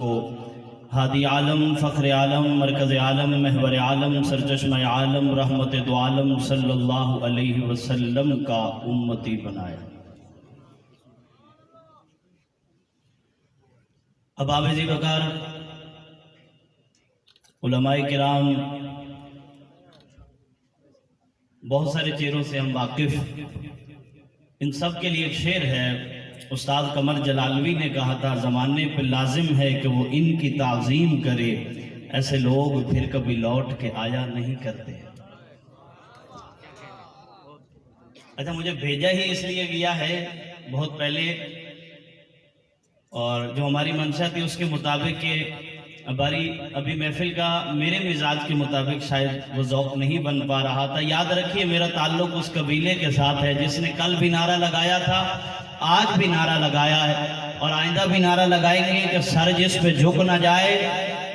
کو ہادی عالم، فخر عالم، مرکز عالم، محور عالم، سرچشمہ عالم، رحمت دو عالم صلی اللہ علیہ وسلم کا امتی بنایا۔ احباب ذی وقار، علماء کرام، بہت سارے چہروں سے ہم واقف، ان سب کے لیے ایک شعر ہے۔ استاد قمر جلالوی نے کہا تھا زمانے پہ لازم ہے کہ وہ ان کی تعظیم کرے، ایسے لوگ پھر کبھی لوٹ کے آیا نہیں کرتے۔ اچھا، مجھے بھیجا ہی اس لیے گیا ہے بہت پہلے، اور جو ہماری منشا تھی اس کے مطابق کہ ابھی محفل کا میرے مزاج کے مطابق شاید وہ ذوق نہیں بن پا رہا تھا۔ یاد رکھیے میرا تعلق اس قبیلے کے ساتھ ہے جس نے کل بھی نعرہ لگایا تھا، آج بھی نعرہ لگایا ہے، اور آئندہ بھی نعرہ لگائیں گے کہ سر جس پہ جھک نہ جائے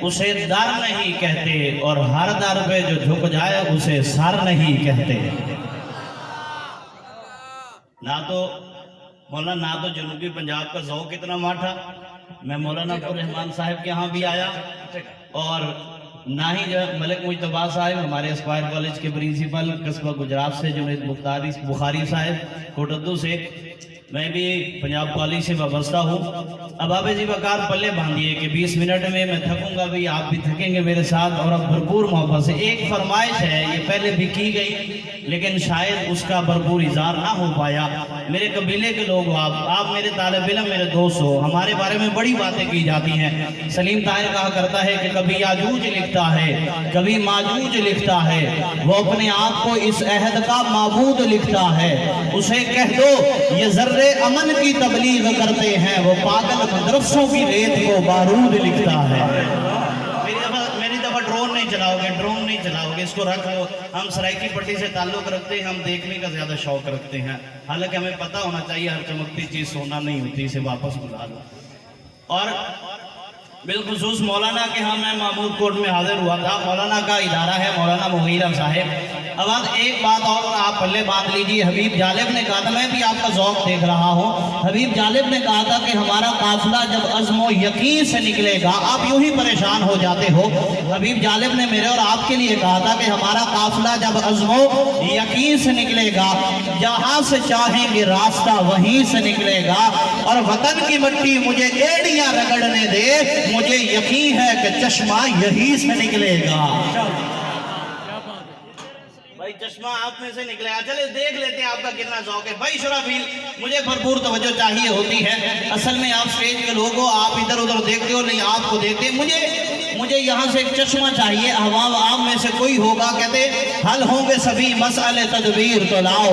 اسے در نہیں کہتے، اور ہر در پہ جو جھک جائے اسے سر نہیں کہتے۔ نہ تو جنوبی پنجاب کا ذوق اتنا ماٹھا، میں مولانا عبد الرحمان صاحب کے ہاں بھی آیا، اور نہ ہی ملک مجتبیٰ صاحب ہمارے اسپائر کالج کے پرنسپل قصبہ گجرات سے، جنید بخاری صاحب کوٹدو سے، میں بھی پنجاب کالج سے وابستہ ہوں۔ احباب ذی وقار، پلے باندھیے کہ 20 منٹ میں تھکوں گا بھی، آپ بھی تھکیں گے میرے ساتھ، اور اب بھرپور محبت سے ایک فرمائش ہے، یہ پہلے بھی کی گئی لیکن شاید اس کا بھرپور اظہار نہ ہو پایا۔ میرے قبیلے کے لوگ، آپ میرے طالب علم، میرے دوست ہو، ہمارے بارے میں بڑی باتیں کی جاتی ہیں۔ سلیم طاہر کہا کرتا ہے کہ کبھی یاجوج لکھتا ہے، کبھی ماجوج لکھتا ہے، وہ اپنے آپ کو اس عہد کا معبود لکھتا ہے، اسے کہہ دو یہ ذرے امن کی تبلیغ کرتے ہیں، وہ پاگل مدرسوں کی ریت کو بارود لکھتا ہے۔ میری دفعہ ڈرون نہیں چلاؤ گے، اس کو رکھو۔ ہم سرائکی پٹی سے تعلق رکھتے ہیں، ہم دیکھنے کا زیادہ شوق رکھتے ہیں، حالانکہ ہمیں پتہ ہونا چاہیے ہر چمکتی چیز سونا نہیں ہوتی، اسے واپس بلا لو۔ اور بالخصوص مولانا کے ہاں میں محمود کوٹ میں حاضر ہوا تھا، مولانا کا ادارہ ہے، مولانا مغیرہ صاحب۔ اب ایک بات اور آپ پلے باندھ لیجیے، حبیب جالب نے کہا تھا، میں بھی آپ کا ذوق دیکھ رہا ہوں، حبیب جالب نے کہا تھا کہ ہمارا قافلہ جب عزم و یقین سے نکلے گا، آپ یوں ہی پریشان ہو جاتے ہو، حبیب جالب نے میرے اور آپ کے لیے کہا تھا کہ ہمارا قافلہ جب عزم و یقین سے نکلے گا، جہاں سے چاہیں گے راستہ وہیں سے نکلے گا، اور وطن کی مٹی مجھے ایڑیاں رگڑنے دے، مجھے یقین ہے کہ چشمہ یہی سے نکلے گا۔ بھائی چشمہ آپ میں سے نکلے گا، چلے دیکھ لیتے ہیں آپ کا کتنا ذوق ہے۔ بھائی شرافیل، مجھے بھرپور توجہ چاہیے ہوتی ہے، اصل میں آپ سٹیج کے لوگ ہو، آپ ادھر ادھر دیکھتے ہو، نہیں آپ کو دیکھتے ہیں، مجھے یہاں سے ایک چشمہ چاہیے۔ احباب آپ میں سے کوئی ہوگا کہتے حل ہوں گے سبھی مسئلے تدبیر تو لاؤ،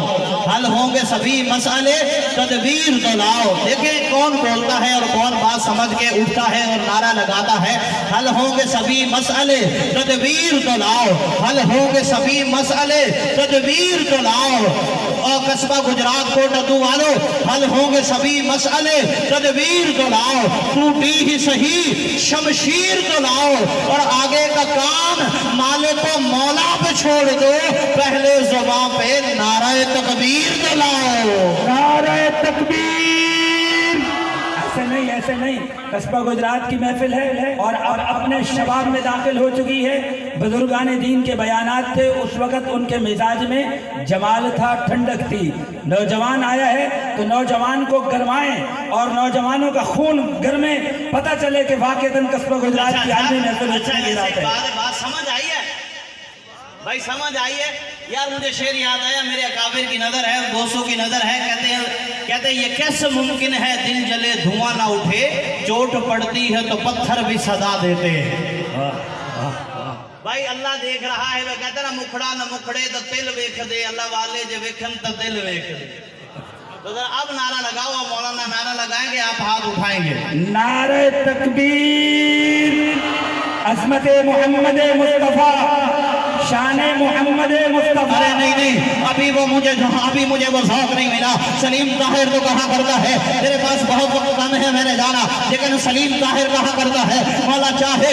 حل ہوں گے سبھی مسئلے تدبیر تو لاؤ۔ دیکھیں کون بولتا ہے اور کون بات سمجھ کے اٹھتا ہے اور نعرہ لگاتا ہے، حل ہوں گے سبھی مسئلے تدبیر تو لاؤ، حل ہوں گے سبھی مسئلے تدبیر تو لاؤ۔ اور قصبہ گجرات کوٹدو والو، حل ہوں گے سبھی مسئلے تدبیر تو لاؤ، ٹوٹی ہی صحیح شمشیر تو لاؤ، اور آگے کا کام مالک و مولا پہ چھوڑ دو، پہلے زباں پہ نعرہ تکبیر تو لاؤ، نعرہ تکبیر۔ ایسے نہیں، قصبہ گجرات کی محفل ہے اور اب اپنے شباب میں داخل ہو چکی ہے۔ بزرگان دین کے بیانات تھے، اس وقت ان کے مزاج میں جمال تھا، ٹھنڈک تھی۔ نوجوان آیا ہے تو نوجوان کو گرمائیں اور نوجوانوں کا خون گرمے، پتہ چلے کہ واقعتاً قصبہ گجرات کی عالمی محفل اچھا کی رات ہے۔ بات سمجھ آئی ہے بھائی، سمجھ آئی ہے یار؟ مجھے شعر یاد آیا، میرے اکابر کی نظر ہے، دوستوں کی نظر ہے، کہتے ہیں یہ کیسے ممکن ہے دل جلے دھواں نہ اٹھے، چوٹ پڑتی ہے تو پتھر بھی صدا دیتے ہیں۔ بھائی اللہ دیکھ رہا ہے، وہ کہتے ہیں نا مکھڑا نہ مکھڑے تو تل ویکھ دے، اللہ والے جو ویکھن تو دل ویکھ دے۔ تو اب نعرہ لگاؤ، مولانا نعرہ لگائیں گے، آپ ہاتھ اٹھائیں گے۔ نعرہ تکبیر، عظمت محمد مصطفیٰ، شان محمد مصطفیٰ۔ ارے نہیں، ابھی مجھے وہ ذوق نہیں ملا۔ سلیم طاہر تو کہا کرتا ہے میرے پاس بہت وقت کم ہے، میں نے جانا، لیکن سلیم طاہر کہا کرتا ہے مولا چاہے